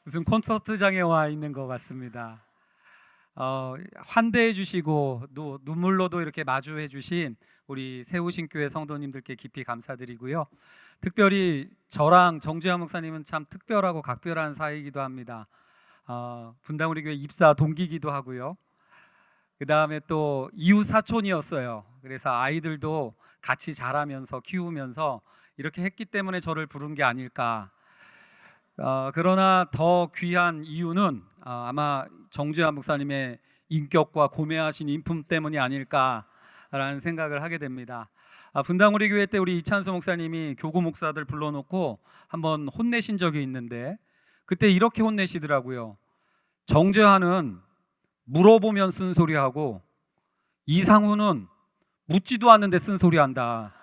무슨 콘서트장에 와 있는 것 같습니다. 환대해 주시고 또 눈물로도 이렇게 마주해 주신 우리 세우신교회 성도님들께 깊이 감사드리고요. 특별히 저랑 정주환 목사님은 참 특별하고 각별한 사이이기도 합니다. 분당 우리 교회 입사 동기기도 하고요. 그 다음에 또 이웃 사촌이었어요. 그래서 아이들도 같이 자라면서 키우면서 이렇게 했기 때문에 저를 부른 게 아닐까. 그러나 더 귀한 이유는 아마 정주환 목사님의 인격과 고매하신 인품 때문이 아닐까라는 생각을 하게 됩니다. 분당 우리 교회 때 우리 이찬수 목사님이 교구 목사들 불러놓고 한번 혼내신 적이 있는데 그때 이렇게 혼내시더라고요. 정주환은 물어보면 쓴소리하고 이상훈은 묻지도 않는데 쓴소리한다.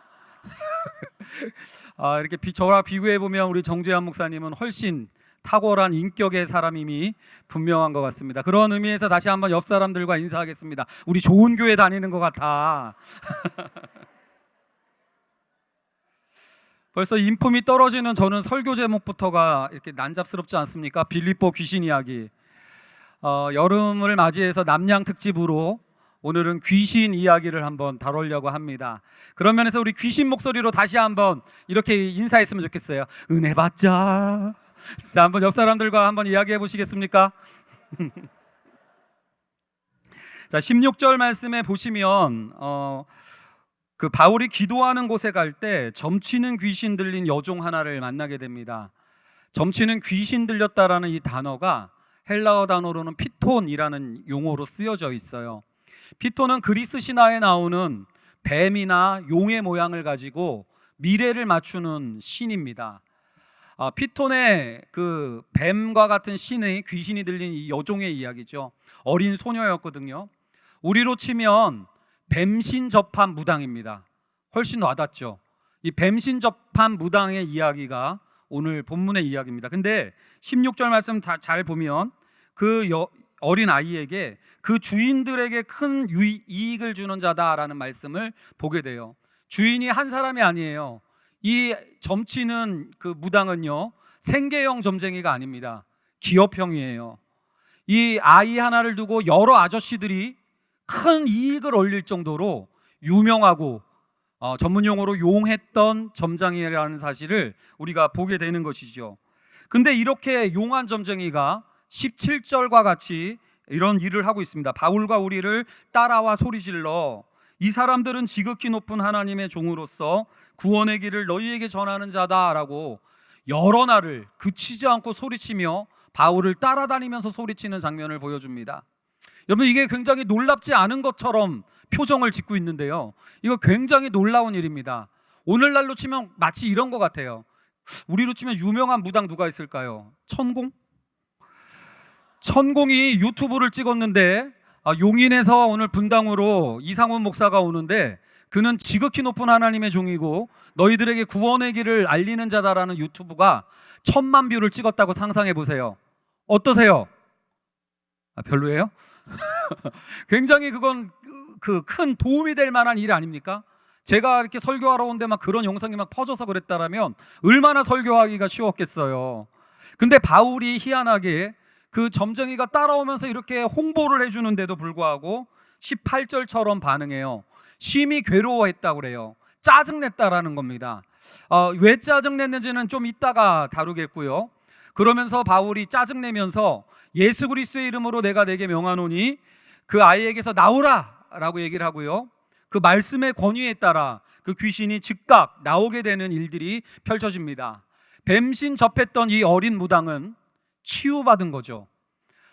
이렇게 저와 비교해 보면 우리 정주환 목사님은 훨씬 탁월한 인격의 사람임이 분명한 것 같습니다. 그런 의미에서 다시 한번 옆 사람들과 인사하겠습니다. 우리 좋은 교회 다니는 것 같아. 벌써 인품이 떨어지는 저는 설교 제목부터가 이렇게 난잡스럽지 않습니까? 빌립보 귀신 이야기. 여름을 맞이해서 남양 특집으로 오늘은 귀신 이야기를 한번 다루려고 합니다. 그런 면에서 우리 귀신 목소리로 다시 한번 이렇게 인사했으면 좋겠어요. 은혜 받자. 자, 한번 옆 사람들과 한번 이야기해 보시겠습니까? 자, 16절 말씀에 보시면 그 바울이 기도하는 곳에 갈 때 점치는 귀신 들린 여종 하나를 만나게 됩니다. 점치는 귀신 들렸다라는 이 단어가 헬라어 단어로는 피톤이라는 용어로 쓰여져 있어요. 피톤은 그리스 신화에 나오는 뱀이나 용의 모양을 가지고 미래를 맞추는 신입니다. 피톤의 그 뱀과 같은 신의 귀신이 들린 이 여종의 이야기죠. 어린 소녀였거든요. 우리로 치면 뱀신 접한 무당입니다. 훨씬 와닿죠. 이 뱀신 접한 무당의 이야기가 오늘 본문의 이야기입니다. 근데 16절 말씀 잘 보면 그 어린 아이에게 그 주인들에게 큰 이익을 주는 자다라는 말씀을 보게 돼요. 주인이 한 사람이 아니에요. 이 점치는 그 무당은요, 생계형 점쟁이가 아닙니다. 기업형이에요. 이 아이 하나를 두고 여러 아저씨들이 큰 이익을 올릴 정도로 유명하고 전문 용어로 용했던 점장이라는 사실을 우리가 보게 되는 것이죠. 근데 이렇게 용한 점쟁이가 17절과 같이 이런 일을 하고 있습니다. 바울과 우리를 따라와 소리질러 이 사람들은 지극히 높은 하나님의 종으로서 구원의 길을 너희에게 전하는 자다라고 여러 날을 그치지 않고 소리치며 바울을 따라다니면서 소리치는 장면을 보여줍니다. 여러분, 이게 굉장히 놀랍지 않은 것처럼 표정을 짓고 있는데요, 이거 굉장히 놀라운 일입니다. 오늘날로 치면 마치 이런 것 같아요. 우리로 치면 유명한 무당 누가 있을까요? 천공이 유튜브를 찍었는데 용인에서 오늘 분당으로 이상훈 목사가 오는데 그는 지극히 높은 하나님의 종이고 너희들에게 구원의 길을 알리는 자다라는 유튜브가 1000만 뷰를 찍었다고 상상해 보세요. 어떠세요? 별로예요? 굉장히 그건 그 큰 도움이 될 만한 일 아닙니까? 제가 이렇게 설교하러 온데 막 그런 영상이 막 퍼져서 그랬다라면 얼마나 설교하기가 쉬웠겠어요. 근데 바울이 희한하게 그 점쟁이가 따라오면서 이렇게 홍보를 해주는데도 불구하고 18절처럼 반응해요. 심히 괴로워했다고 그래요. 짜증냈다라는 겁니다. 왜 짜증냈는지는 좀 이따가 다루겠고요. 그러면서 바울이 짜증내면서 예수 그리스도의 이름으로 내가 내게 명하노니 그 아이에게서 나오라 라고 얘기를 하고요, 그 말씀의 권위에 따라 그 귀신이 즉각 나오게 되는 일들이 펼쳐집니다. 뱀신 접했던 이 어린 무당은 치유받은 거죠.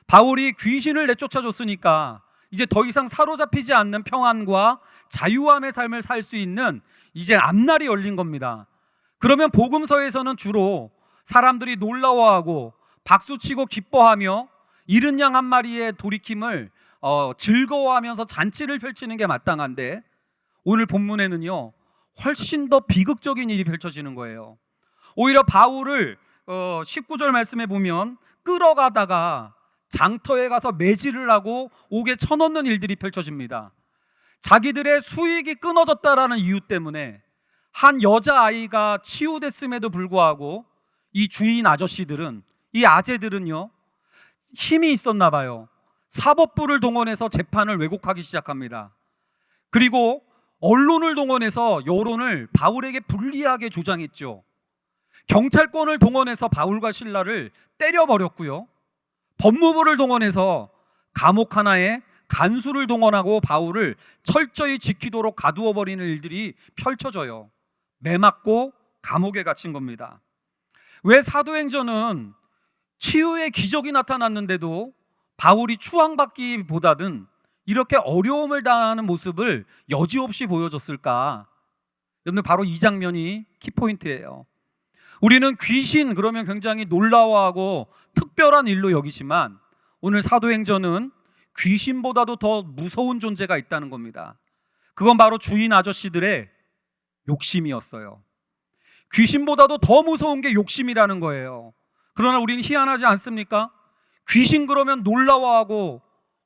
바울이 귀신을 내쫓아줬으니까 이제 더 이상 사로잡히지 않는 평안과 자유함의 삶을 살 수 있는 이제 앞날이 열린 겁니다. 그러면 복음서에서는 주로 사람들이 놀라워하고 박수치고 기뻐하며 잃은 양 한 마리의 돌이킴을 즐거워하면서 잔치를 펼치는 게 마땅한데 오늘 본문에는요, 훨씬 더 비극적인 일이 펼쳐지는 거예요. 오히려 바울을 19절 말씀에 보면 끌어가다가 장터에 가서 매질을 하고 옥에 쳐넣는 일들이 펼쳐집니다. 자기들의 수익이 끊어졌다라는 이유 때문에 한 여자아이가 치유됐음에도 불구하고 이 주인 아저씨들은 이 아재들은요, 힘이 있었나 봐요. 사법부를 동원해서 재판을 왜곡하기 시작합니다. 그리고 언론을 동원해서 여론을 바울에게 불리하게 조장했죠. 경찰권을 동원해서 바울과 실라를 때려버렸고요. 법무부를 동원해서 감옥 하나에 간수를 동원하고 바울을 철저히 지키도록 가두어 버리는 일들이 펼쳐져요. 매맞고 감옥에 갇힌 겁니다. 왜 사도행전은 치유의 기적이 나타났는데도 바울이 추앙받기보다는 이렇게 어려움을 당하는 모습을 여지없이 보여줬을까? 여러분들, 바로 이 장면이 키포인트예요. 우리는 귀신 그러면 굉장히 놀라워하고 특별한 일로 여기지만 오늘 사도행전은 귀신보다도 더 무서운 존재가 있다는 겁니다. 그건 바로 주인 아저씨들의 욕심이었어요. 귀신보다도 더 무서운 게 욕심이라는 거예요. 그러나 우리는 희한하지 않습니까? 귀신 그러면 놀라워하고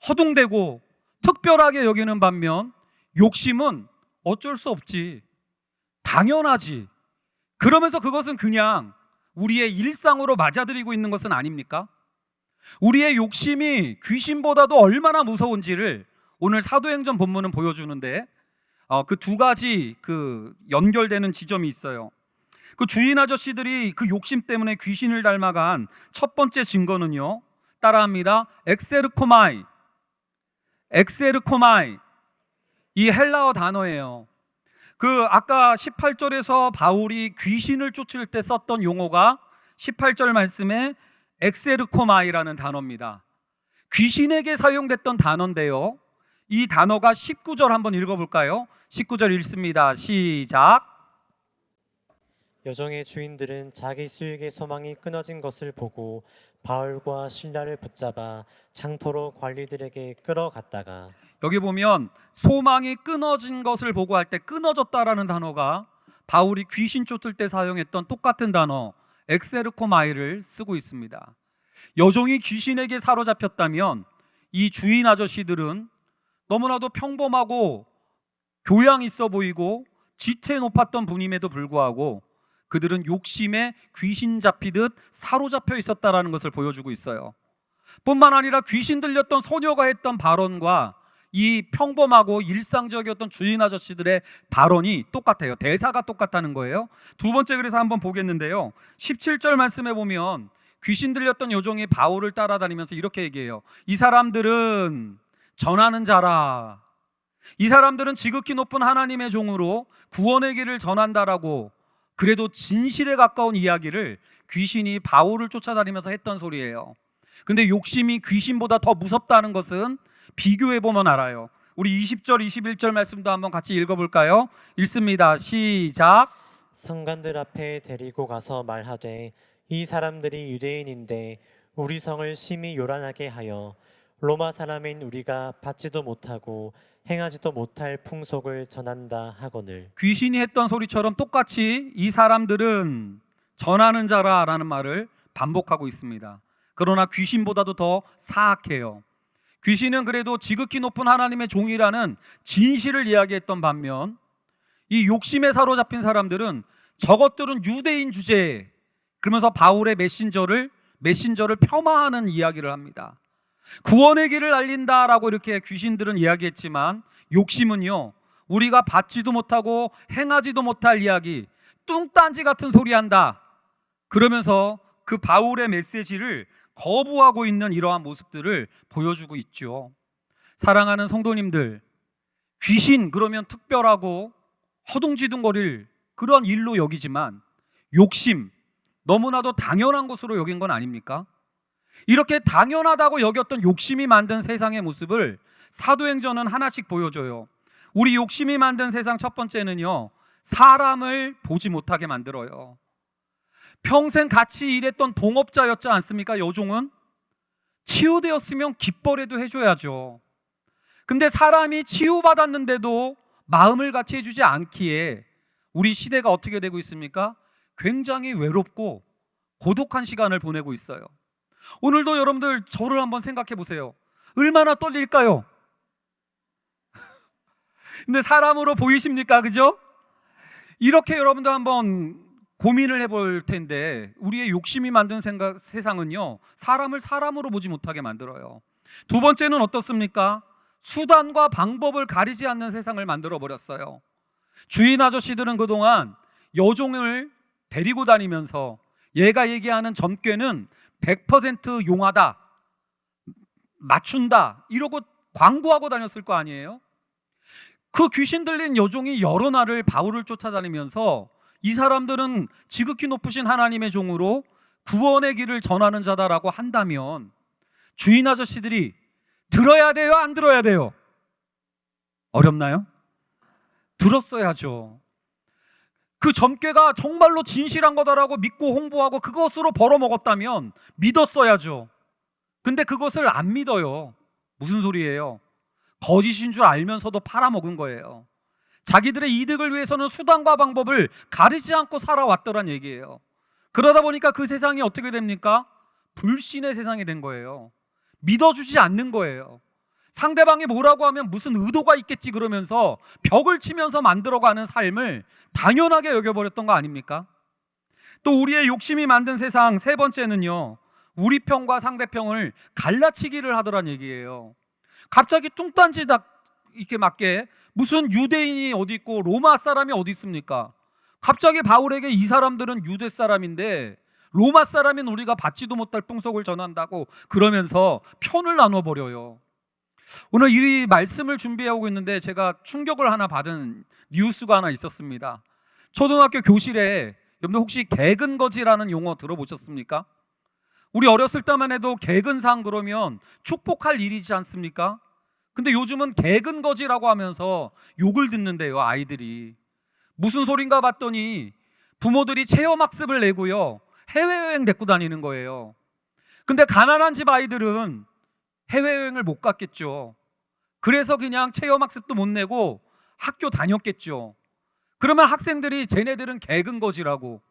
허둥대고 특별하게 여기는 반면 욕심은 어쩔 수 없지, 당연하지, 그러면서 그것은 그냥 우리의 일상으로 맞아들이고 있는 것은 아닙니까? 우리의 욕심이 귀신보다도 얼마나 무서운지를 오늘 사도행전 본문은 보여주는데 그 두 가지 연결되는 지점이 있어요. 그 주인 아저씨들이 그 욕심 때문에 귀신을 닮아간 첫 번째 증거는요, 따라합니다. 엑세르코마이. 이 헬라어 단어예요. 아까 18절에서 바울이 귀신을 쫓을 때 썼던 용어가 18절 말씀에 엑세르코마이라는 단어입니다. 귀신에게 사용됐던 단어인데요, 이 단어가 19절 한번 읽어볼까요? 19절 읽습니다. 시작. 여종의 주인들은 자기 수익의 소망이 끊어진 것을 보고 바울과 실라를 붙잡아 장포로 관리들에게 끌어갔다가, 여기 보면 소망이 끊어진 것을 보고 할 때 끊어졌다라는 단어가 바울이 귀신 쫓을 때 사용했던 똑같은 단어 엑세르코마이를 쓰고 있습니다. 여종이 귀신에게 사로잡혔다면 이 주인 아저씨들은 너무나도 평범하고 교양 있어 보이고 지태 높았던 분임에도 불구하고 그들은 욕심에 귀신 잡히듯 사로잡혀 있었다라는 것을 보여주고 있어요. 뿐만 아니라 귀신 들렸던 소녀가 했던 발언과 이 평범하고 일상적이었던 주인 아저씨들의 발언이 똑같아요. 대사가 똑같다는 거예요. 두 번째, 그래서 한번 보겠는데요, 17절 말씀에 보면 귀신 들렸던 여종이 바울을 따라다니면서 이렇게 얘기해요. 이 사람들은 전하는 자라. 이 사람들은 지극히 높은 하나님의 종으로 구원의 길을 전한다라고, 그래도 진실에 가까운 이야기를 귀신이 바울을 쫓아다니면서 했던 소리예요. 근데 욕심이 귀신보다 더 무섭다는 것은 비교해보면 알아요. 우리 20절 21절 말씀도 한번 같이 읽어볼까요? 읽습니다. 시작. 상관들 앞에 데리고 가서 말하되, 이 사람들이 유대인인데 우리 성을 심히 요란하게 하여 로마 사람인 우리가 받지도 못하고 행하지도 못할 풍속을 전한다 하거늘. 귀신이 했던 소리처럼 똑같이 이 사람들은 전하는 자라라는 말을 반복하고 있습니다. 그러나 귀신보다도 더 사악해요. 귀신은 그래도 지극히 높은 하나님의 종이라는 진실을 이야기했던 반면 이 욕심에 사로잡힌 사람들은 저것들은 유대인 주제에, 그러면서 바울의 메신저를 폄하하는 이야기를 합니다. 구원의 길을 알린다라고 이렇게 귀신들은 이야기했지만 욕심은요, 우리가 받지도 못하고 행하지도 못할 이야기, 뚱딴지 같은 소리 한다, 그러면서 그 바울의 메시지를 거부하고 있는 이러한 모습들을 보여주고 있죠. 사랑하는 성도님들, 귀신 그러면 특별하고 허둥지둥거릴 그런 일로 여기지만 욕심, 너무나도 당연한 것으로 여긴 건 아닙니까? 이렇게 당연하다고 여겼던 욕심이 만든 세상의 모습을 사도행전은 하나씩 보여줘요. 우리 욕심이 만든 세상 첫 번째는요, 사람을 보지 못하게 만들어요. 평생 같이 일했던 동업자였지 않습니까? 여종은 치유되었으면 기뻐라도 해줘야죠. 근데 사람이 치유받았는데도 마음을 같이 해주지 않기에 우리 시대가 어떻게 되고 있습니까? 굉장히 외롭고 고독한 시간을 보내고 있어요. 오늘도 여러분들 저를 한번 생각해 보세요. 얼마나 떨릴까요? 근데 사람으로 보이십니까? 그죠? 이렇게 여러분들 한번 고민을 해볼 텐데, 우리의 욕심이 만든 세상은요, 사람을 사람으로 보지 못하게 만들어요. 두 번째는 어떻습니까? 수단과 방법을 가리지 않는 세상을 만들어 버렸어요. 주인 아저씨들은 그동안 여종을 데리고 다니면서 얘가 얘기하는 점괘는 100% 용하다, 맞춘다 이러고 광고하고 다녔을 거 아니에요? 그 귀신 들린 여종이 여러 날을 바울을 쫓아다니면서 이 사람들은 지극히 높으신 하나님의 종으로 구원의 길을 전하는 자다라고 한다면 주인 아저씨들이 들어야 돼요, 안 들어야 돼요? 어렵나요? 들었어야죠. 그 점괘가 정말로 진실한 거다라고 믿고 홍보하고 그것으로 벌어먹었다면 믿었어야죠. 근데 그것을 안 믿어요. 무슨 소리예요? 거짓인 줄 알면서도 팔아먹은 거예요. 자기들의 이득을 위해서는 수단과 방법을 가리지 않고 살아왔더란 얘기예요. 그러다 보니까 그 세상이 어떻게 됩니까? 불신의 세상이 된 거예요. 믿어주지 않는 거예요. 상대방이 뭐라고 하면 무슨 의도가 있겠지 그러면서 벽을 치면서 만들어가는 삶을 당연하게 여겨버렸던 거 아닙니까? 또 우리의 욕심이 만든 세상 세 번째는요, 우리 평과 상대평을 갈라치기를 하더란 얘기예요. 갑자기 뚱딴지다 이렇게 맞게 무슨 유대인이 어디 있고 로마 사람이 어디 있습니까? 갑자기 바울에게 이 사람들은 유대 사람인데 로마 사람인 우리가 받지도 못할 풍속을 전한다고 그러면서 편을 나눠버려요. 오늘 이 말씀을 준비하고 있는데 제가 충격을 하나 받은 뉴스가 하나 있었습니다. 초등학교 교실에 여러분들 혹시 개근거지라는 용어 들어보셨습니까? 우리 어렸을 때만 해도 개근상 그러면 축복할 일이지 않습니까? 근데 요즘은 개근거지라고 하면서 욕을 듣는데요, 아이들이. 무슨 소린가 봤더니 부모들이 체험학습을 내고요, 해외여행 데리고 다니는 거예요. 근데 가난한 집 아이들은 해외여행을 못 갔겠죠. 그래서 그냥 체험학습도 못 내고 학교 다녔겠죠. 그러면 학생들이 쟤네들은 개근거지라고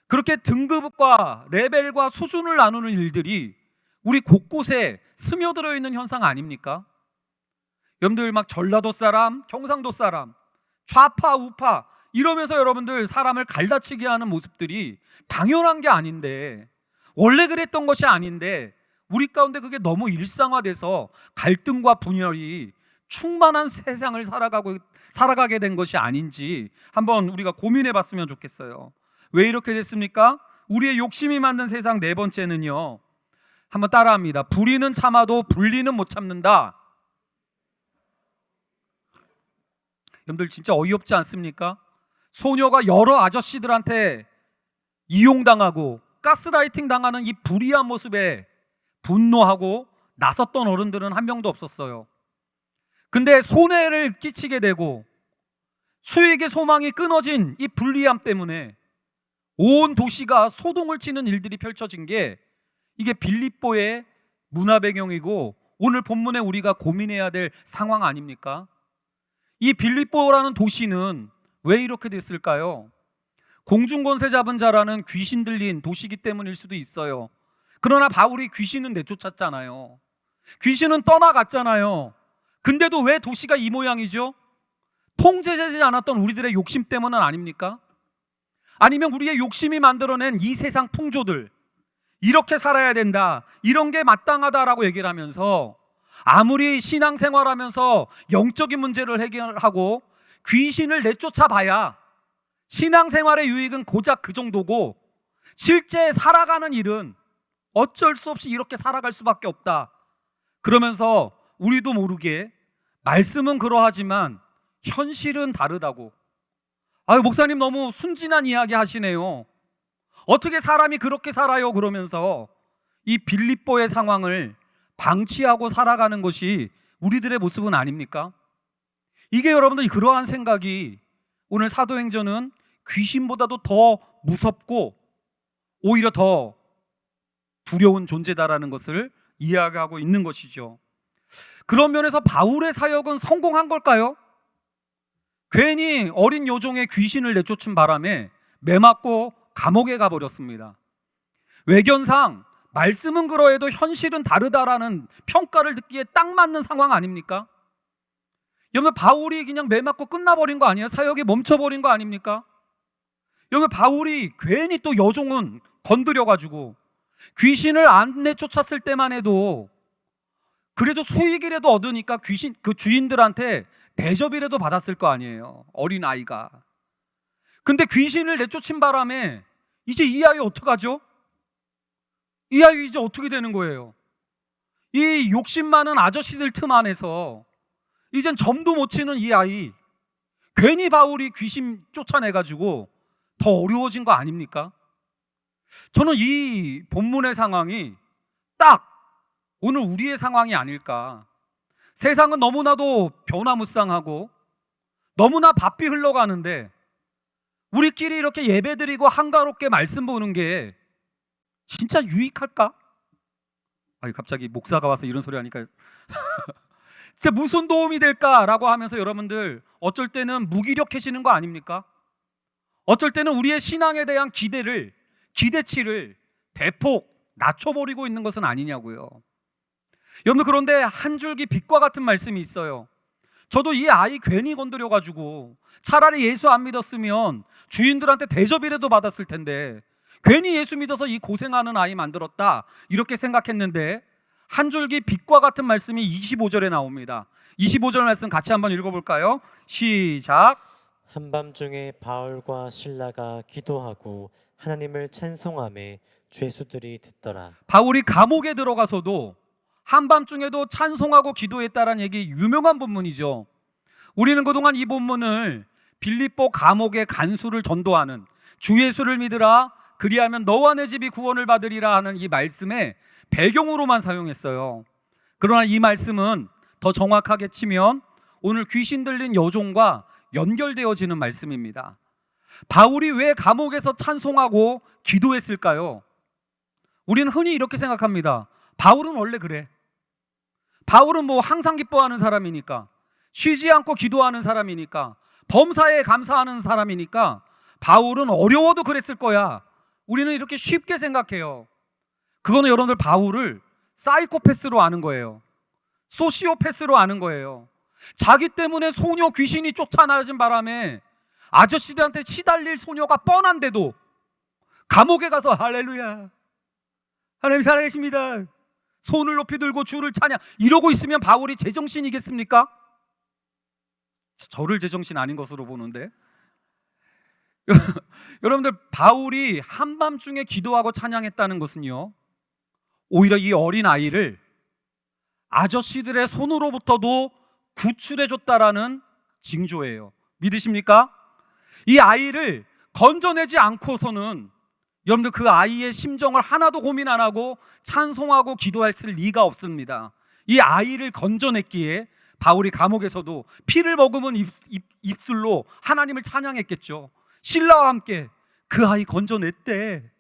그렇게 등급과 레벨과 수준을 나누는 일들이 우리 곳곳에 스며들어 있는 현상 아닙니까? 여러분들 막 전라도 사람, 경상도 사람, 좌파 우파 이러면서 여러분들 사람을 갈라치게 하는 모습들이 당연한 게 아닌데, 원래 그랬던 것이 아닌데 우리 가운데 그게 너무 일상화돼서 갈등과 분열이 충만한 세상을 살아가게 된 것이 아닌지 한번 우리가 고민해 봤으면 좋겠어요. 왜 이렇게 됐습니까? 우리의 욕심이 만든 세상 네 번째는요, 한번 따라합니다. 불의는 참아도 분리는 못 참는다. 여러분들 진짜 어이없지 않습니까? 소녀가 여러 아저씨들한테 이용당하고 가스라이팅 당하는 이 불의한 모습에 분노하고 나섰던 어른들은 한 명도 없었어요. 근데 손해를 끼치게 되고 수익의 소망이 끊어진 이 불리함 때문에 온 도시가 소동을 치는 일들이 펼쳐진 게 이게 빌립보의 문화 배경이고 오늘 본문에 우리가 고민해야 될 상황 아닙니까? 이 빌립보라는 도시는 왜 이렇게 됐을까요? 공중권세 잡은 자라는 귀신 들린 도시이기 때문일 수도 있어요. 그러나 바울이 귀신은 내쫓았잖아요. 귀신은 떠나갔잖아요. 근데도 왜 도시가 이 모양이죠? 통제되지 않았던 우리들의 욕심 때문은 아닙니까? 아니면 우리의 욕심이 만들어낸 이 세상 풍조들, 이렇게 살아야 된다, 이런 게 마땅하다라고 얘기를 하면서 아무리 신앙생활하면서 영적인 문제를 해결하고 귀신을 내쫓아 봐야 신앙생활의 유익은 고작 그 정도고 실제 살아가는 일은 어쩔 수 없이 이렇게 살아갈 수밖에 없다. 그러면서 우리도 모르게 말씀은 그러하지만 현실은 다르다고. 아유, 목사님 너무 순진한 이야기 하시네요. 어떻게 사람이 그렇게 살아요? 그러면서 이 빌립보의 상황을 방치하고 살아가는 것이 우리들의 모습은 아닙니까? 이게 여러분들 그러한 생각이 오늘 사도행전은 귀신보다도 더 무섭고 오히려 더 두려운 존재다라는 것을 이야기하고 있는 것이죠. 그런 면에서 바울의 사역은 성공한 걸까요? 괜히 어린 여종의 귀신을 내쫓은 바람에 매맞고 감옥에 가버렸습니다. 외견상 말씀은 그러해도 현실은 다르다라는 평가를 듣기에 딱 맞는 상황 아닙니까? 여러분, 바울이 그냥 매맞고 끝나버린 거 아니에요? 사역이 멈춰버린 거 아닙니까? 여기 바울이 괜히 또 여종은 건드려가지고 귀신을 안 내쫓았을 때만 해도 그래도 수익이라도 얻으니까 귀신 그 주인들한테 대접이라도 받았을 거 아니에요. 어린 아이가. 근데 귀신을 내쫓은 바람에 이제 이 아이 어떡하죠? 이 아이 이제 어떻게 되는 거예요? 이 욕심 많은 아저씨들 틈 안에서 이젠 점도 못 치는 이 아이, 괜히 바울이 귀신 쫓아내가지고 더 어려워진 거 아닙니까? 저는 이 본문의 상황이 딱 오늘 우리의 상황이 아닐까. 세상은 너무나도 변화무쌍하고 너무나 바삐 흘러가는데 우리끼리 이렇게 예배드리고 한가롭게 말씀 보는 게 진짜 유익할까? 아니, 갑자기 목사가 와서 이런 소리 하니까 진짜 무슨 도움이 될까라고 하면서 여러분들 어쩔 때는 무기력해지는 거 아닙니까? 어쩔 때는 우리의 신앙에 대한 기대치를 대폭 낮춰버리고 있는 것은 아니냐고요. 여러분, 그런데 한 줄기 빛과 같은 말씀이 있어요. 저도 이 아이 괜히 건드려가지고 차라리 예수 안 믿었으면 주인들한테 대접이라도 받았을 텐데 괜히 예수 믿어서 이 고생하는 아이 만들었다 이렇게 생각했는데 한 줄기 빛과 같은 말씀이 25절에 나옵니다. 25절 말씀 같이 한번 읽어볼까요? 시작. 한밤중에 바울과 실라가 기도하고 하나님을 찬송하며 죄수들이 듣더라. 바울이 감옥에 들어가서도 한밤중에도 찬송하고 기도했다라는 얘기 유명한 본문이죠. 우리는 그동안 이 본문을 빌립보 감옥의 간수를 전도하는 주 예수를 믿으라 그리하면 너와 내 집이 구원을 받으리라 하는 이 말씀의 배경으로만 사용했어요. 그러나 이 말씀은 더 정확하게 치면 오늘 귀신 들린 여종과 연결되어지는 말씀입니다. 바울이 왜 감옥에서 찬송하고 기도했을까요? 우리는 흔히 이렇게 생각합니다. 바울은 원래 그래. 바울은 뭐 항상 기뻐하는 사람이니까, 쉬지 않고 기도하는 사람이니까, 범사에 감사하는 사람이니까 바울은 어려워도 그랬을 거야. 우리는 이렇게 쉽게 생각해요. 그거는 여러분들 바울을 사이코패스로 아는 거예요. 소시오패스로 아는 거예요. 자기 때문에 소녀 귀신이 쫓아나진 바람에 아저씨들한테 치달릴 소녀가 뻔한데도 감옥에 가서 할렐루야, 하나님 살아계십니다, 손을 높이 들고 주를 찬양 이러고 있으면 바울이 제정신이겠습니까? 저를 제정신 아닌 것으로 보는데 여러분들, 바울이 한밤중에 기도하고 찬양했다는 것은요, 오히려 이 어린 아이를 아저씨들의 손으로부터도 구출해줬다라는 징조예요. 믿으십니까? 이 아이를 건져내지 않고서는 여러분들 그 아이의 심정을 하나도 고민 안 하고 찬송하고 기도했을 리가 없습니다. 이 아이를 건져냈기에 바울이 감옥에서도 피를 머금은 입술로 하나님을 찬양했겠죠. 신라와 함께 그 아이 건져냈대.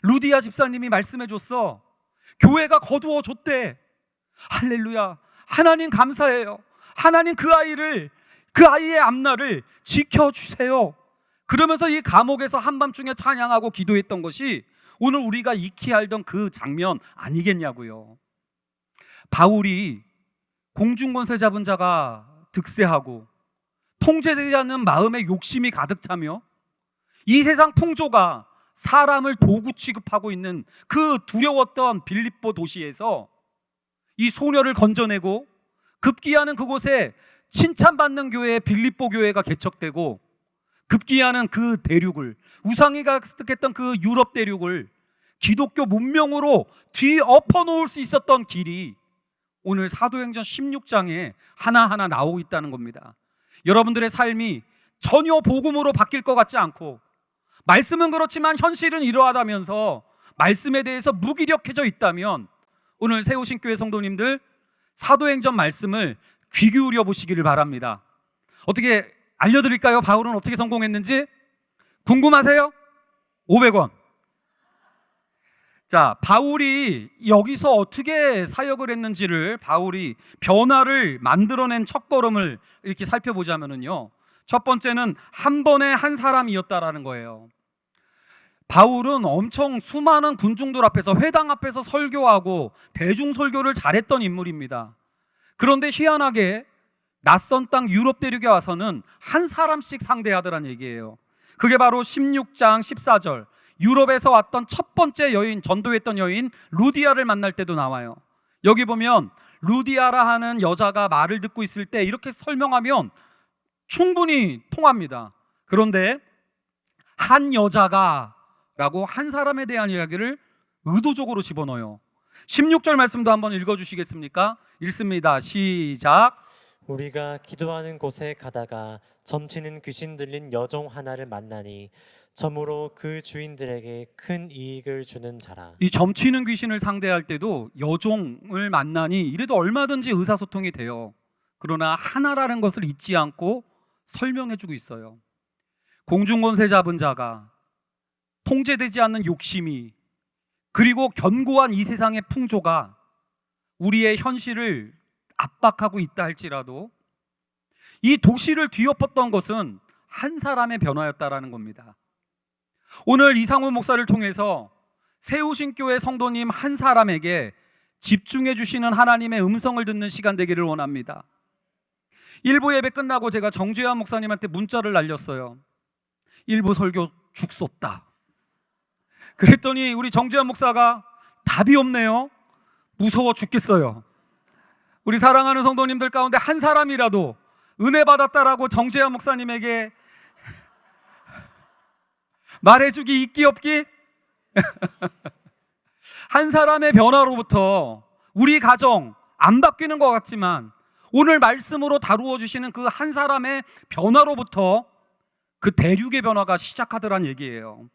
루디아 집사님이 말씀해 줬어. 교회가 거두어 줬대. 할렐루야, 하나님 감사해요. 하나님 그 아이의 앞날을 지켜주세요. 그러면서 이 감옥에서 한밤중에 찬양하고 기도했던 것이 오늘 우리가 익히 알던 그 장면 아니겠냐고요. 바울이 공중권세 잡은 자가 득세하고 통제되지 않는 마음의 욕심이 가득 차며 이 세상 풍조가 사람을 도구 취급하고 있는 그 두려웠던 빌립보 도시에서 이 소녀를 건져내고 급기야는 그곳에 칭찬받는 교회 빌립보 교회가 개척되고 급기야는 그 대륙을, 우상이 가득했던 그 유럽 대륙을 기독교 문명으로 뒤엎어 놓을 수 있었던 길이 오늘 사도행전 16장에 하나하나 나오고 있다는 겁니다. 여러분들의 삶이 전혀 복음으로 바뀔 것 같지 않고 말씀은 그렇지만 현실은 이러하다면서 말씀에 대해서 무기력해져 있다면 오늘 세우신 교회 성도님들, 사도행전 말씀을 귀 기울여 보시기를 바랍니다. 어떻게 알려드릴까요? 바울은 어떻게 성공했는지 궁금하세요? 500원. 자, 바울이 여기서 어떻게 사역을 했는지를, 바울이 변화를 만들어낸 첫걸음을 이렇게 살펴보자면요, 첫 번째는 한 번에 한 사람이었다라는 거예요. 바울은 엄청 수많은 군중들 앞에서, 회당 앞에서 설교하고 대중설교를 잘했던 인물입니다. 그런데 희한하게 낯선 땅 유럽 대륙에 와서는 한 사람씩 상대하더란 얘기예요. 그게 바로 16장 14절 유럽에서 왔던 첫 번째 여인, 전도했던 여인 루디아를 만날 때도 나와요. 여기 보면 루디아라 하는 여자가 말을 듣고 있을 때 이렇게 설명하면 충분히 통합니다. 그런데 한 여자가 라고 한 사람에 대한 이야기를 의도적으로 집어넣어요. 16절 말씀도 한번 읽어주시겠습니까? 읽습니다. 시작. 우리가 기도하는 곳에 가다가 점치는 귀신 들린 여종 하나를 만나니 점으로 그 주인들에게 큰 이익을 주는 자라. 이 점치는 귀신을 상대할 때도 여종을 만나니 이래도 얼마든지 의사소통이 돼요. 그러나 하나라는 것을 잊지 않고 설명해주고 있어요. 공중권세 잡은 자가, 통제되지 않는 욕심이, 그리고 견고한 이 세상의 풍조가 우리의 현실을 압박하고 있다 할지라도 이 도시를 뒤엎었던 것은 한 사람의 변화였다라는 겁니다. 오늘 이상훈 목사를 통해서 세우신 교회 성도님 한 사람에게 집중해 주시는 하나님의 음성을 듣는 시간 되기를 원합니다. 1부 예배 끝나고 제가 정죄환 목사님한테 문자를 날렸어요. 1부 설교 죽쏟다. 그랬더니 우리 정죄환 목사가 답이 없네요. 무서워 죽겠어요. 우리 사랑하는 성도님들 가운데 한 사람이라도 은혜 받았다라고 정죄환 목사님에게 말해주기 있기 없기? 한 사람의 변화로부터 우리 가정 안 바뀌는 것 같지만 오늘 말씀으로 다루어 주시는 그 한 사람의 변화로부터 그 대륙의 변화가 시작하더란 얘기예요.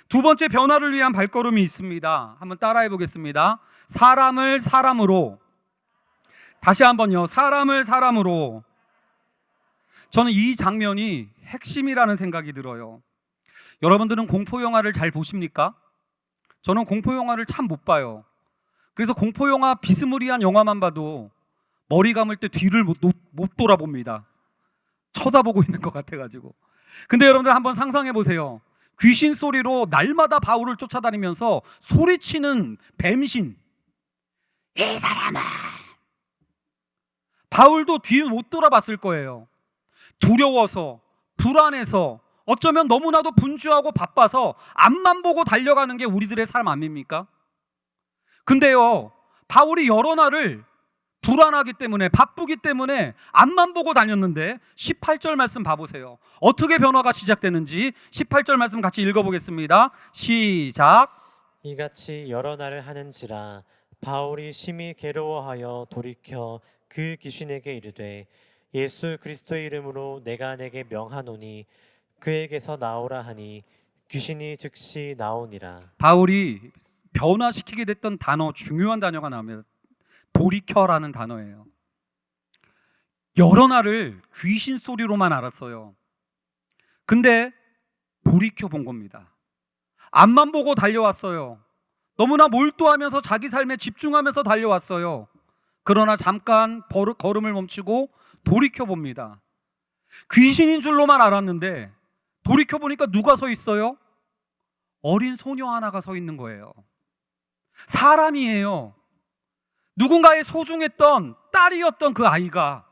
두 번째 변화를 위한 발걸음이 있습니다. 한번 따라해 보겠습니다. 사람을 사람으로. 다시 한번요. 사람을 사람으로. 저는 이 장면이 핵심이라는 생각이 들어요. 여러분들은 공포영화를 잘 보십니까? 저는 공포영화를 참 못 봐요. 그래서 공포영화 비스무리한 영화만 봐도 머리 감을 때 뒤를 못 돌아봅니다. 쳐다보고 있는 것 같아가지고. 근데 여러분들 한번 상상해 보세요. 귀신 소리로 날마다 바울을 쫓아다니면서 소리치는 뱀신. 이 사람아. 바울도 뒤를 못 돌아봤을 거예요. 두려워서, 불안해서, 어쩌면 너무나도 분주하고 바빠서 앞만 보고 달려가는 게 우리들의 삶 아닙니까? 근데요, 바울이 여러 날을 불안하기 때문에, 바쁘기 때문에 앞만 보고 다녔는데 18절 말씀 봐보세요. 어떻게 변화가 시작되는지 18절 말씀 같이 읽어보겠습니다. 시작. 이같이 여러 날을 하는지라 바울이 심히 괴로워하여 돌이켜 그 귀신에게 이르되 예수 그리스도의 이름으로 내가 내게 명하노니 그에게서 나오라 하니 귀신이 즉시 나오니라. 바울이 변화시키게 됐던 단어, 중요한 단어가 나옵니다. 돌이켜라는 단어예요. 여러 날을 귀신 소리로만 알았어요. 근데 돌이켜 본 겁니다. 앞만 보고 달려왔어요. 너무나 몰두하면서 자기 삶에 집중하면서 달려왔어요. 그러나 잠깐 걸음을 멈추고 돌이켜 봅니다. 귀신인 줄로만 알았는데 돌이켜 보니까 누가 서 있어요? 어린 소녀 하나가 서 있는 거예요. 사람이에요. 누군가의 소중했던 딸이었던 그 아이가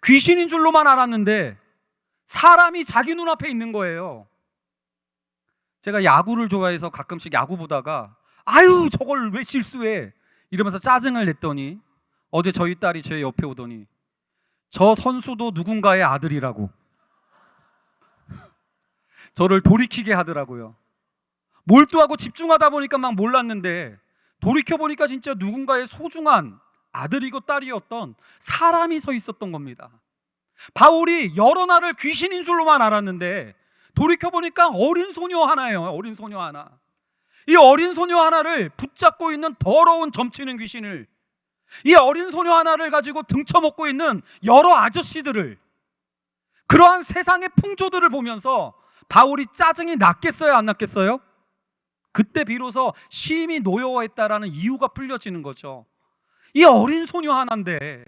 귀신인 줄로만 알았는데 사람이 자기 눈앞에 있는 거예요. 제가 야구를 좋아해서 가끔씩 야구 보다가 아유 저걸 왜 실수해 이러면서 짜증을 냈더니 어제 저희 딸이 제 옆에 오더니 저 선수도 누군가의 아들이라고 저를 돌이키게 하더라고요. 몰두하고 집중하다 보니까 막 몰랐는데 돌이켜보니까 진짜 누군가의 소중한 아들이고 딸이었던 사람이 서 있었던 겁니다. 바울이 여러 날을 귀신인 줄로만 알았는데 돌이켜보니까 어린 소녀 하나예요. 어린 소녀 하나. 이 어린 소녀 하나를 붙잡고 있는 더러운 점치는 귀신을, 이 어린 소녀 하나를 가지고 등쳐먹고 있는 여러 아저씨들을, 그러한 세상의 풍조들을 보면서 바울이 짜증이 났겠어요, 안 났겠어요? 그때 비로소 심히 노여워했다라는 이유가 풀려지는 거죠. 이 어린 소녀 하나인데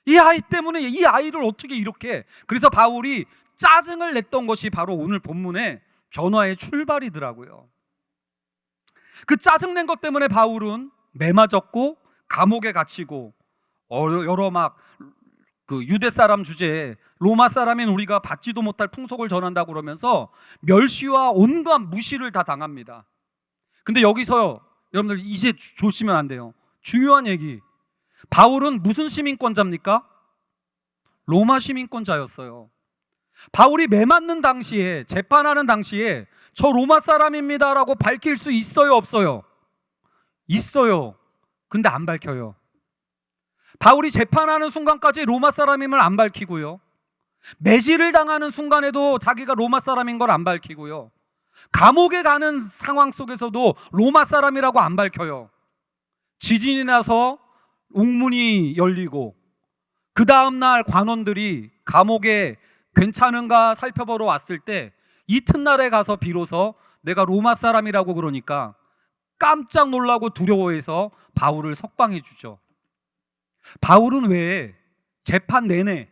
이 아이 때문에 이 아이를 어떻게 이렇게, 그래서 바울이 짜증을 냈던 것이 바로 오늘 본문의 변화의 출발이더라고요. 그 짜증낸 것 때문에 바울은 매맞았고 감옥에 갇히고 여러 막 그 유대 사람 주제에 로마 사람인 우리가 받지도 못할 풍속을 전한다고 그러면서 멸시와 온갖 무시를 다 당합니다. 근데 여기서 여러분들 이제 조시면 안 돼요. 중요한 얘기. 바울은 무슨 시민권자입니까? 로마 시민권자였어요. 바울이 매 맞는 당시에, 재판하는 당시에 저 로마 사람입니다라고 밝힐 수 있어요, 없어요? 있어요. 근데 안 밝혀요. 바울이 재판하는 순간까지 로마 사람임을 안 밝히고요. 매질을 당하는 순간에도 자기가 로마 사람인 걸 안 밝히고요. 감옥에 가는 상황 속에서도 로마 사람이라고 안 밝혀요. 지진이 나서 옥문이 열리고 그 다음날 관원들이 감옥에 괜찮은가 살펴보러 왔을 때 이튿날에 가서 비로소 내가 로마 사람이라고 그러니까 깜짝 놀라고 두려워해서 바울을 석방해 주죠. 바울은 왜 재판 내내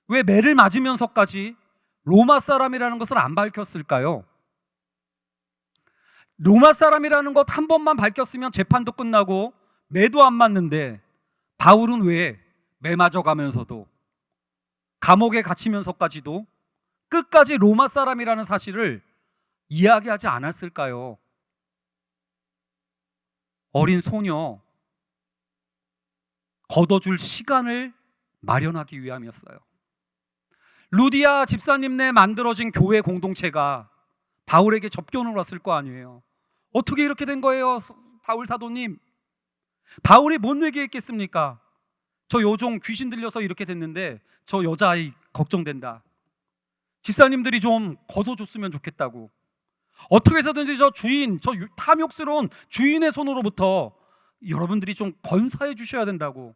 왜 매를 맞으면서까지 로마 사람이라는 것을 안 밝혔을까요? 로마 사람이라는 것 한 번만 밝혔으면 재판도 끝나고 매도 안 맞는데 바울은 왜 매 맞아가면서도 감옥에 갇히면서까지도 끝까지 로마 사람이라는 사실을 이야기하지 않았을까요? 어린 소녀 걷어줄 시간을 마련하기 위함이었어요. 루디아 집사님네 만들어진 교회 공동체가 바울에게 접견을 왔을 거 아니에요. 어떻게 이렇게 된 거예요, 바울 사도님? 바울이 뭔 얘기했겠습니까? 저 여종 귀신 들려서 이렇게 됐는데 저 여자아이 걱정된다. 집사님들이 좀 걷어줬으면 좋겠다고. 어떻게 해서든지 저 주인, 저 탐욕스러운 주인의 손으로부터 여러분들이 좀 건사해 주셔야 된다고.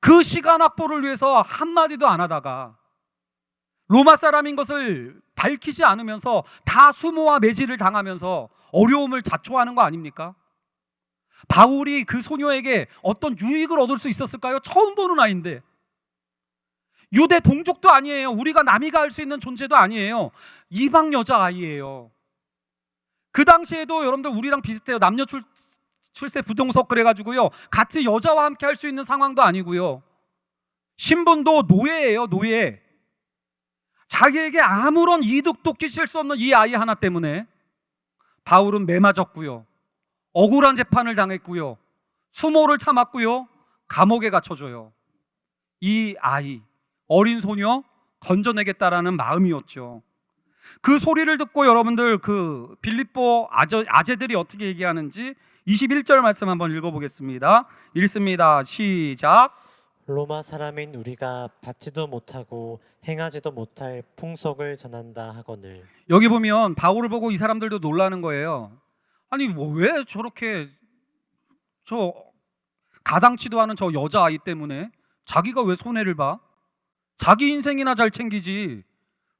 그 시간 확보를 위해서 한마디도 안 하다가 로마 사람인 것을 밝히지 않으면서 다 수모와 매질을 당하면서 어려움을 자초하는 거 아닙니까? 바울이 그 소녀에게 어떤 유익을 얻을 수 있었을까요? 처음 보는 아이인데. 유대 동족도 아니에요. 우리가 남이가 할 수 있는 존재도 아니에요. 이방 여자아이예요. 그 당시에도 여러분들 우리랑 비슷해요. 남녀 출세 부동석 그래가지고요, 같이 여자와 함께 할 수 있는 상황도 아니고요. 신분도 노예예요, 노예. 자기에게 아무런 이득도 끼칠 수 없는 이 아이 하나 때문에 바울은 매 맞았고요, 억울한 재판을 당했고요, 수모를 참았고요, 감옥에 갇혀져요. 이 아이, 어린 소녀 건져내겠다라는 마음이었죠. 그 소리를 듣고 여러분들 그 빌립보 아재들이 어떻게 얘기하는지 21절 말씀 한번 읽어보겠습니다. 읽습니다. 시작. 로마 사람인 우리가 받지도 못하고 행하지도 못할 풍속을 전한다 하거늘. 여기 보면 바울을 보고 이 사람들도 놀라는 거예요. 아니 뭐 왜 저렇게 저 가당치도 않은 저 여자아이 때문에 자기가 왜 손해를 봐? 자기 인생이나 잘 챙기지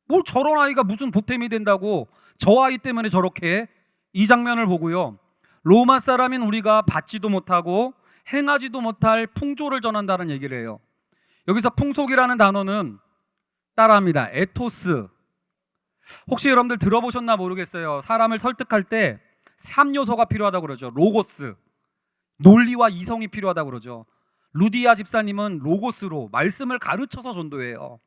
뭘 저런 아이가 무슨 보탬이 된다고 저 아이 때문에 저렇게. 이 장면을 보고요, 로마 사람인 우리가 받지도 못하고 행하지도 못할 풍조를 전한다는 얘기를 해요. 여기서 풍속이라는 단어는 따라합니다. 에토스. 혹시 여러분들 들어보셨나 모르겠어요. 사람을 설득할 때 3요소가 필요하다고 그러죠. 로고스, 논리와 이성이 필요하다고 그러죠. 루디아 집사님은 로고스로 말씀을 가르쳐서 전도해요.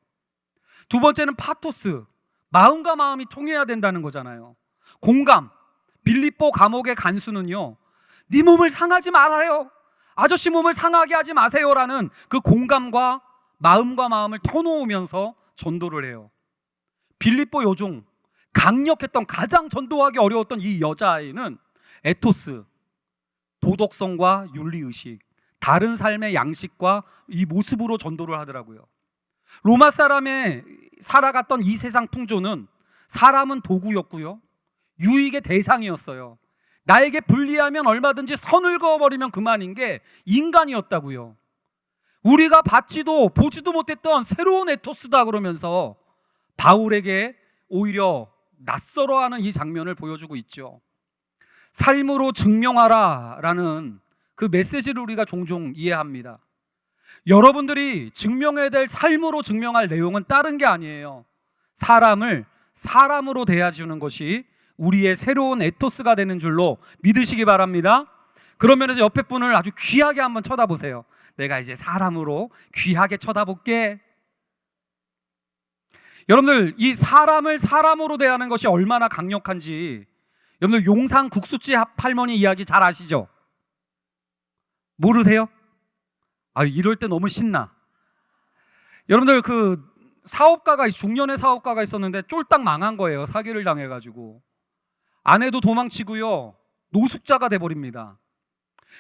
두 번째는 파토스, 마음과 마음이 통해야 된다는 거잖아요. 공감, 빌립보 감옥의 간수는요, 네 몸을 상하지 말아요, 아저씨 몸을 상하게 하지 마세요라는 그 공감과 마음과 마음을 터놓으면서 전도를 해요. 빌립보 여종, 강력했던, 가장 전도하기 어려웠던 이 여자아이는 에토스, 도덕성과 윤리의식, 다른 삶의 양식과 이 모습으로 전도를 하더라고요. 로마 사람의 살아갔던 이 세상 풍조는 사람은 도구였고요, 유익의 대상이었어요. 나에게 불리하면 얼마든지 선을 그어버리면 그만인 게 인간이었다고요. 우리가 받지도 보지도 못했던 새로운 에토스다 그러면서 바울에게 오히려 낯설어하는 이 장면을 보여주고 있죠. 삶으로 증명하라라는 그 메시지를 우리가 종종 이해합니다. 여러분들이 증명해야 될 삶으로 증명할 내용은 다른 게 아니에요. 사람을 사람으로 대해주는 것이 우리의 새로운 에토스가 되는 줄로 믿으시기 바랍니다. 그런 면에서 옆에 분을 아주 귀하게 한번 쳐다보세요. 내가 이제 사람으로 귀하게 쳐다볼게. 여러분들, 이 사람을 사람으로 대하는 것이 얼마나 강력한지 여러분들 용산 국수집 할머니 이야기 잘 아시죠? 모르세요? 이럴 때 너무 신나. 여러분들, 그 중년의 사업가가 있었는데 쫄딱 망한 거예요. 사기를 당해가지고. 아내도 도망치고요, 노숙자가 돼버립니다.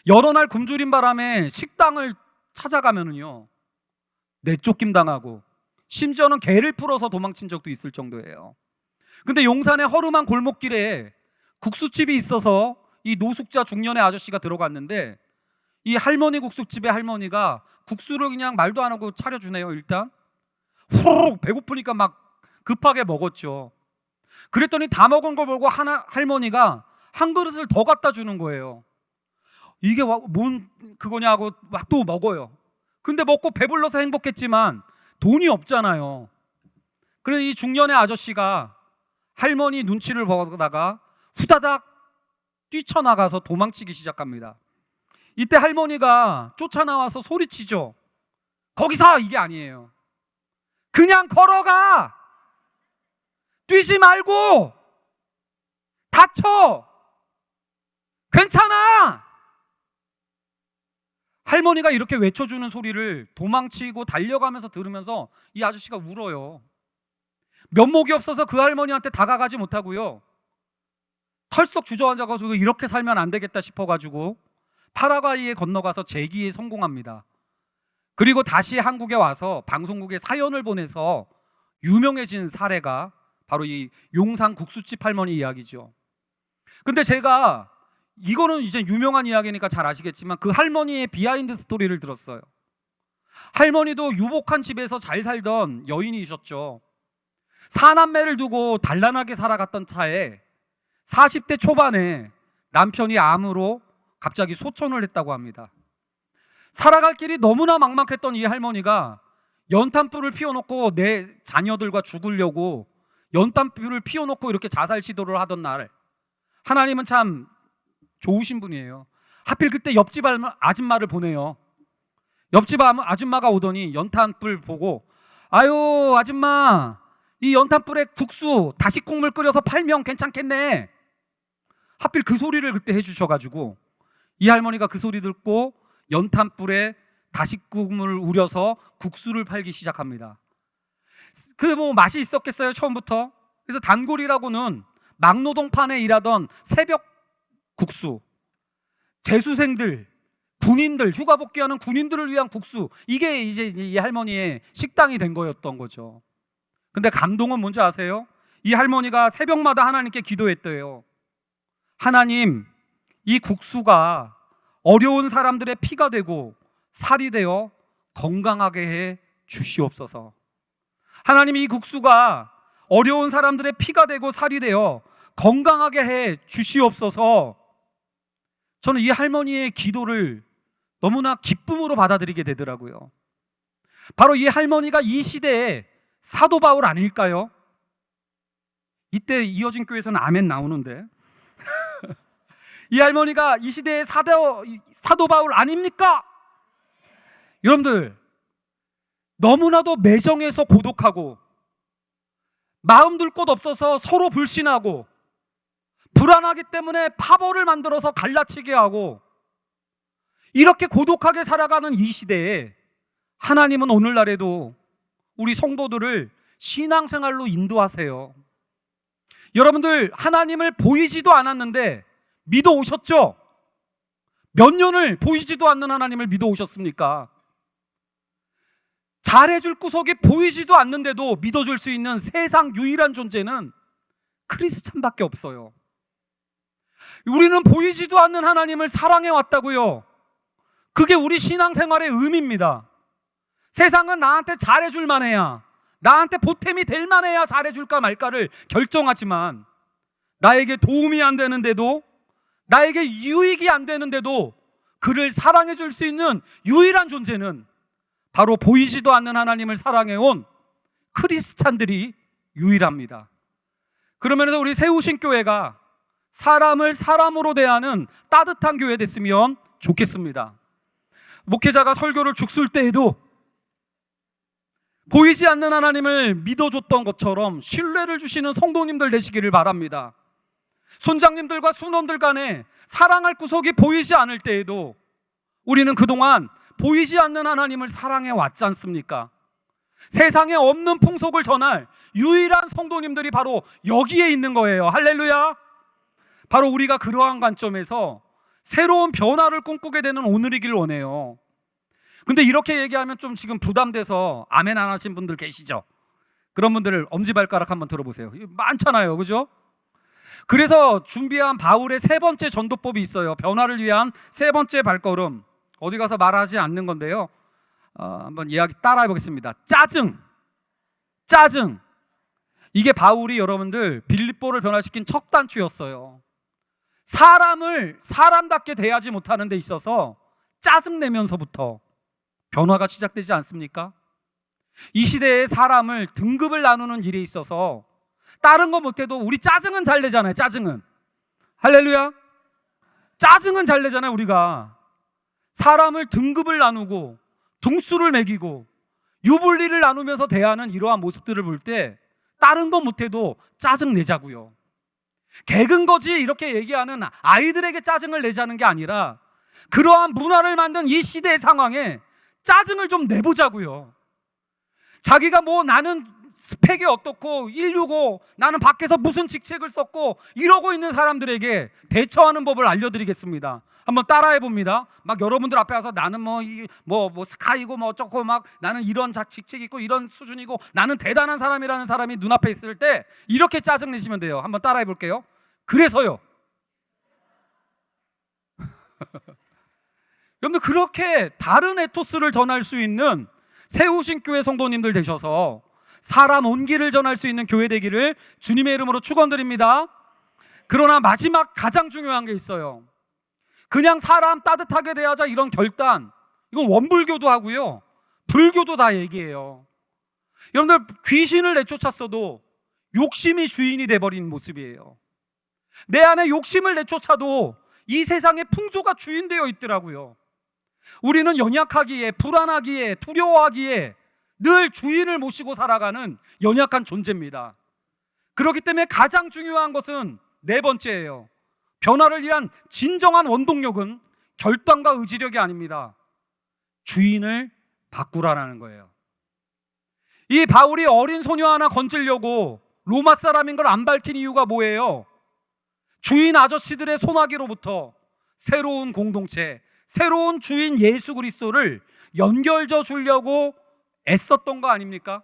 여러 날 굶주린 바람에 식당을 찾아가면은요, 내쫓김 당하고 심지어는 개를 풀어서 도망친 적도 있을 정도예요. 근데 용산의 허름한 골목길에 국수집이 있어서 이 노숙자 중년의 아저씨가 들어갔는데, 이 할머니 국수집의 할머니가 국수를 그냥 말도 안 하고 차려주네요. 일단 후루룩 배고프니까 막 급하게 먹었죠. 그랬더니 다 먹은 걸 보고 할머니가 한 그릇을 더 갖다 주는 거예요. 이게 뭔 그거냐고 막 또 먹어요. 근데 먹고 배불러서 행복했지만 돈이 없잖아요. 그래서 이 중년의 아저씨가 할머니 눈치를 보다가 후다닥 뛰쳐나가서 도망치기 시작합니다. 이때 할머니가 쫓아나와서 소리치죠. 거기서! 이게 아니에요. 그냥 걸어가! 뛰지 말고! 다쳐! 괜찮아! 할머니가 이렇게 외쳐주는 소리를 도망치고 달려가면서 들으면서 이 아저씨가 울어요. 면목이 없어서 그 할머니한테 다가가지 못하고요, 털썩 주저앉아가지고 이렇게 살면 안 되겠다 싶어가지고 파라과이에 건너가서 재기에 성공합니다. 그리고 다시 한국에 와서 방송국에 사연을 보내서 유명해진 사례가 바로 이 용산 국수집 할머니 이야기죠. 근데 제가 이거는 이제 유명한 이야기니까 잘 아시겠지만 그 할머니의 비하인드 스토리를 들었어요. 할머니도 유복한 집에서 잘 살던 여인이셨죠. 사남매를 두고 단란하게 살아갔던 차에 40대 초반에 남편이 암으로 갑자기 소천을 했다고 합니다. 살아갈 길이 너무나 막막했던 이 할머니가 연탄불을 피워놓고 내 자녀들과 죽으려고 연탄불을 피워놓고 이렇게 자살 시도를 하던 날, 하나님은 참 좋으신 분이에요. 하필 그때 옆집 아줌마를 보내요. 옆집 아줌마가 오더니 연탄불 보고, 아유 아줌마, 이 연탄불에 국수 다시 국물 끓여서 팔면 괜찮겠네. 하필 그 소리를 그때 해주셔가지고 이 할머니가 그 소리 듣고 연탄불에 다시국물을 우려서 국수를 팔기 시작합니다. 그 뭐 맛이 있었겠어요, 처음부터? 그래서 단골이라고는 막노동판에 일하던 새벽 국수, 재수생들, 군인들, 휴가 복귀하는 군인들을 위한 국수, 이게 이제 이 할머니의 식당이 된 거였던 거죠. 근데 감동은 뭔지 아세요? 이 할머니가 새벽마다 하나님께 기도했대요. 하나님, 이 국수가 어려운 사람들의 피가 되고 살이 되어 건강하게 해 주시옵소서. 하나님, 이 국수가 어려운 사람들의 피가 되고 살이 되어 건강하게 해 주시옵소서. 저는 이 할머니의 기도를 너무나 기쁨으로 받아들이게 되더라고요. 바로 이 할머니가 이 시대의 사도 바울 아닐까요? 이때 이어진 교회에서는 아멘 나오는데 이 할머니가 이 시대의 사도 바울 아닙니까? 여러분들, 너무나도 매정해서 고독하고 마음 둘 곳 없어서 서로 불신하고 불안하기 때문에 파벌을 만들어서 갈라치게 하고 이렇게 고독하게 살아가는 이 시대에 하나님은 오늘날에도 우리 성도들을 신앙생활로 인도하세요. 여러분들, 하나님을 보이지도 않았는데 믿어 오셨죠? 몇 년을 보이지도 않는 하나님을 믿어 오셨습니까? 잘해줄 구석이 보이지도 않는데도 믿어줄 수 있는 세상 유일한 존재는 크리스찬밖에 없어요. 우리는 보이지도 않는 하나님을 사랑해 왔다고요. 그게 우리 신앙생활의 의미입니다. 세상은 나한테 잘해줄 만해야, 나한테 보탬이 될 만해야 잘해줄까 말까를 결정하지만, 나에게 도움이 안 되는데도, 나에게 유익이 안 되는데도 그를 사랑해 줄 수 있는 유일한 존재는 바로 보이지도 않는 하나님을 사랑해온 크리스찬들이 유일합니다. 그러면서 우리 세우신 교회가 사람을 사람으로 대하는 따뜻한 교회 됐으면 좋겠습니다. 목회자가 설교를 죽쓸 때에도 보이지 않는 하나님을 믿어줬던 것처럼 신뢰를 주시는 성도님들 되시기를 바랍니다. 손장님들과 순원들 간에 사랑할 구석이 보이지 않을 때에도 우리는 그동안 보이지 않는 하나님을 사랑해 왔지 않습니까? 세상에 없는 풍속을 전할 유일한 성도님들이 바로 여기에 있는 거예요. 할렐루야. 바로 우리가 그러한 관점에서 새로운 변화를 꿈꾸게 되는 오늘이길 원해요. 근데 이렇게 얘기하면 좀 지금 부담돼서 아멘 안 하신 분들 계시죠? 그런 분들을 엄지발가락 한번 들어보세요. 많잖아요, 그죠? 그래서 준비한 바울의 세 번째 전도법이 있어요. 변화를 위한 세 번째 발걸음. 어디 가서 말하지 않는 건데요. 한번 이야기 따라해 보겠습니다. 짜증. 이게 바울이 여러분들 빌립보를 변화시킨 첫 단추였어요. 사람을 사람답게 대하지 못하는 데 있어서 짜증내면서부터 변화가 시작되지 않습니까? 이 시대의 사람을 등급을 나누는 일에 있어서 다른 거 못해도 우리 짜증은 잘 내잖아요. 짜증은. 할렐루야. 짜증은 잘 내잖아요. 우리가 사람을 등급을 나누고 등수를 매기고 유불리를 나누면서 대하는 이러한 모습들을 볼 때 다른 거 못해도 짜증 내자고요. 개근 거지 이렇게 얘기하는 아이들에게 짜증을 내자는 게 아니라 그러한 문화를 만든 이 시대의 상황에 짜증을 좀 내보자고요. 자기가 뭐 나는 스펙이 어떻고 165 나는 밖에서 무슨 직책을 썼고 이러고 있는 사람들에게 대처하는 법을 알려드리겠습니다. 한번 따라해 봅니다. 막 여러분들 앞에 와서 나는 뭐 스카이고 뭐 어쩌고 막 나는 이런 직책이 있고 이런 수준이고 나는 대단한 사람이라는 사람이 눈앞에 있을 때 이렇게 짜증 내시면 돼요. 한번 따라해 볼게요. 그래서요. 여러분들 그렇게 다른 에토스를 전할 수 있는 세우신 교회 성도님들 되셔서 사람 온기를 전할 수 있는 교회 되기를 주님의 이름으로 축원드립니다. 그러나 마지막 가장 중요한 게 있어요. 그냥 사람 따뜻하게 대하자 이런 결단, 이건 원불교도 하고요 불교도 다 얘기해요. 여러분들 귀신을 내쫓았어도 욕심이 주인이 돼버린 모습이에요. 내 안에 욕심을 내쫓아도 이 세상에 풍조가 주인되어 있더라고요. 우리는 연약하기에 불안하기에 두려워하기에 늘 주인을 모시고 살아가는 연약한 존재입니다. 그렇기 때문에 가장 중요한 것은 네 번째예요. 변화를 위한 진정한 원동력은 결단과 의지력이 아닙니다. 주인을 바꾸라는 거예요. 이 바울이 어린 소녀 하나 건지려고 로마 사람인 걸 안 밝힌 이유가 뭐예요? 주인 아저씨들의 소나기로부터 새로운 공동체, 새로운 주인 예수 그리스도를 연결져 주려고 애썼던 거 아닙니까?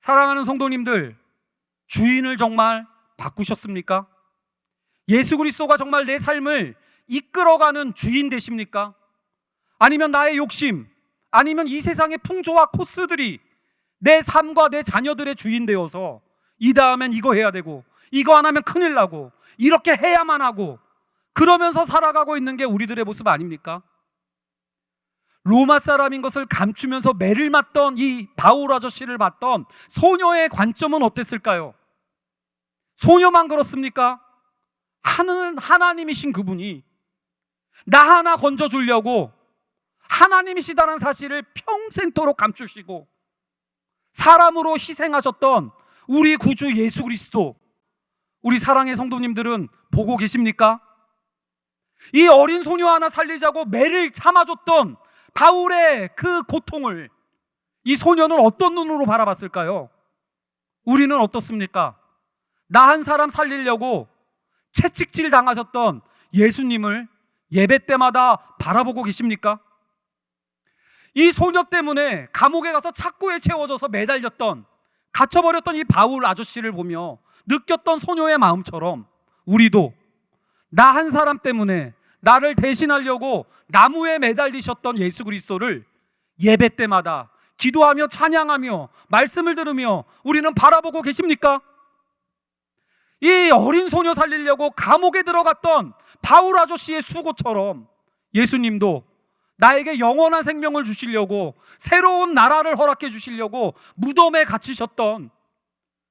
사랑하는 성도님들, 주인을 정말 바꾸셨습니까? 예수 그리스도가 정말 내 삶을 이끌어가는 주인 되십니까? 아니면 나의 욕심, 아니면 이 세상의 풍조와 코스들이 내 삶과 내 자녀들의 주인 되어서 이 다음엔 이거 해야 되고 이거 안 하면 큰일 나고 이렇게 해야만 하고 그러면서 살아가고 있는 게 우리들의 모습 아닙니까? 로마 사람인 것을 감추면서 매를 맞던 이 바울 아저씨를 봤던 소녀의 관점은 어땠을까요? 소녀만 그렇습니까? 하나님이신 그분이 나 하나 건져주려고 하나님이시다는 사실을 평생토록 감추시고 사람으로 희생하셨던 우리 구주 예수 그리스도, 우리 사랑의 성도님들은 보고 계십니까? 이 어린 소녀 하나 살리자고 매를 참아줬던 바울의 그 고통을 이 소녀는 어떤 눈으로 바라봤을까요? 우리는 어떻습니까? 나 한 사람 살리려고 채찍질 당하셨던 예수님을 예배 때마다 바라보고 계십니까? 이 소녀 때문에 감옥에 가서 착고에 채워져서 매달렸던, 갇혀버렸던 이 바울 아저씨를 보며 느꼈던 소녀의 마음처럼 우리도 나 한 사람 때문에 나를 대신하려고 나무에 매달리셨던 예수 그리스도를 예배 때마다 기도하며 찬양하며 말씀을 들으며 우리는 바라보고 계십니까? 이 어린 소녀 살리려고 감옥에 들어갔던 바울 아저씨의 수고처럼 예수님도 나에게 영원한 생명을 주시려고 새로운 나라를 허락해 주시려고 무덤에 갇히셨던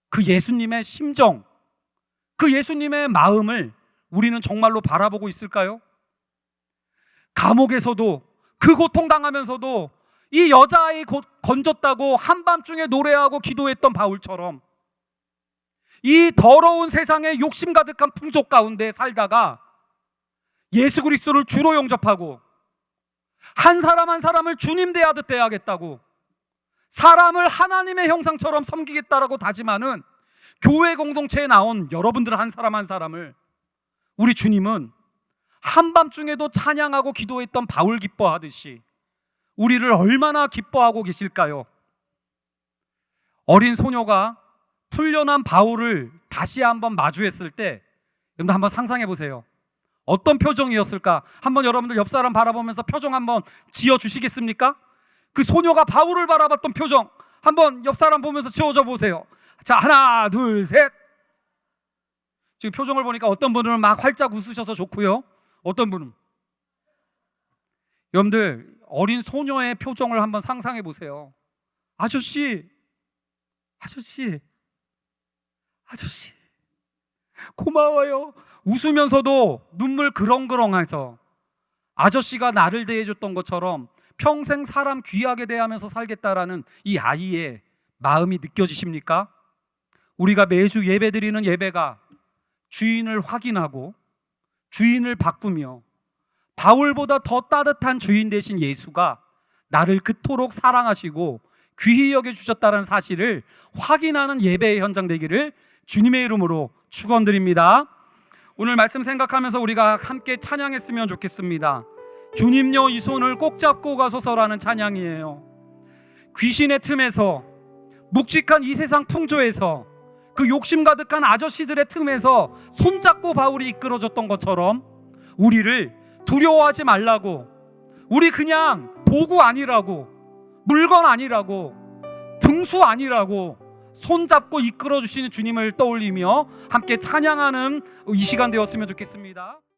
그 예수님의 심정, 그 예수님의 마음을 우리는 정말로 바라보고 있을까요? 감옥에서도 그 고통당하면서도 이 여자아이 건졌다고 한밤중에 노래하고 기도했던 바울처럼 이 더러운 세상에 욕심 가득한 풍족 가운데 살다가 예수 그리스도를 주로 영접하고 한 사람 한 사람을 주님 대하듯 대하겠다고 사람을 하나님의 형상처럼 섬기겠다라고 다짐하는 교회 공동체에 나온 여러분들 한 사람 한 사람을 우리 주님은 한밤중에도 찬양하고 기도했던 바울 기뻐하듯이 우리를 얼마나 기뻐하고 계실까요? 어린 소녀가 풀려난 바울을 다시 한번 마주했을 때 여러분들 한번 상상해 보세요. 어떤 표정이었을까? 한번 여러분들 옆 사람 바라보면서 표정 한번 지어 주시겠습니까? 그 소녀가 바울을 바라봤던 표정 한번 옆 사람 보면서 지어줘 보세요. 자, 하나 둘 셋. 지금 표정을 보니까 어떤 분은 막 활짝 웃으셔서 좋고요, 어떤 분은 여러분들 어린 소녀의 표정을 한번 상상해 보세요. 아저씨 고마워요. 웃으면서도 눈물 그렁그렁해서 아저씨가 나를 대해줬던 것처럼 평생 사람 귀하게 대하면서 살겠다라는 이 아이의 마음이 느껴지십니까? 우리가 매주 예배드리는 예배가 주인을 확인하고 주인을 바꾸며 바울보다 더 따뜻한 주인 되신 예수가 나를 그토록 사랑하시고 귀히 여겨주셨다는 사실을 확인하는 예배의 현장 되기를 주님의 이름으로 축원드립니다. 오늘 말씀 생각하면서 우리가 함께 찬양했으면 좋겠습니다. 주님여 이 손을 꼭 잡고 가소서라는 찬양이에요. 귀신의 틈에서, 묵직한 이 세상 풍조에서, 그 욕심 가득한 아저씨들의 틈에서 손잡고 바울이 이끌어줬던 것처럼 우리를 두려워하지 말라고, 우리 그냥 도구 아니라고, 물건 아니라고, 등수 아니라고 손잡고 이끌어주시는 주님을 떠올리며 함께 찬양하는 이 시간 되었으면 좋겠습니다.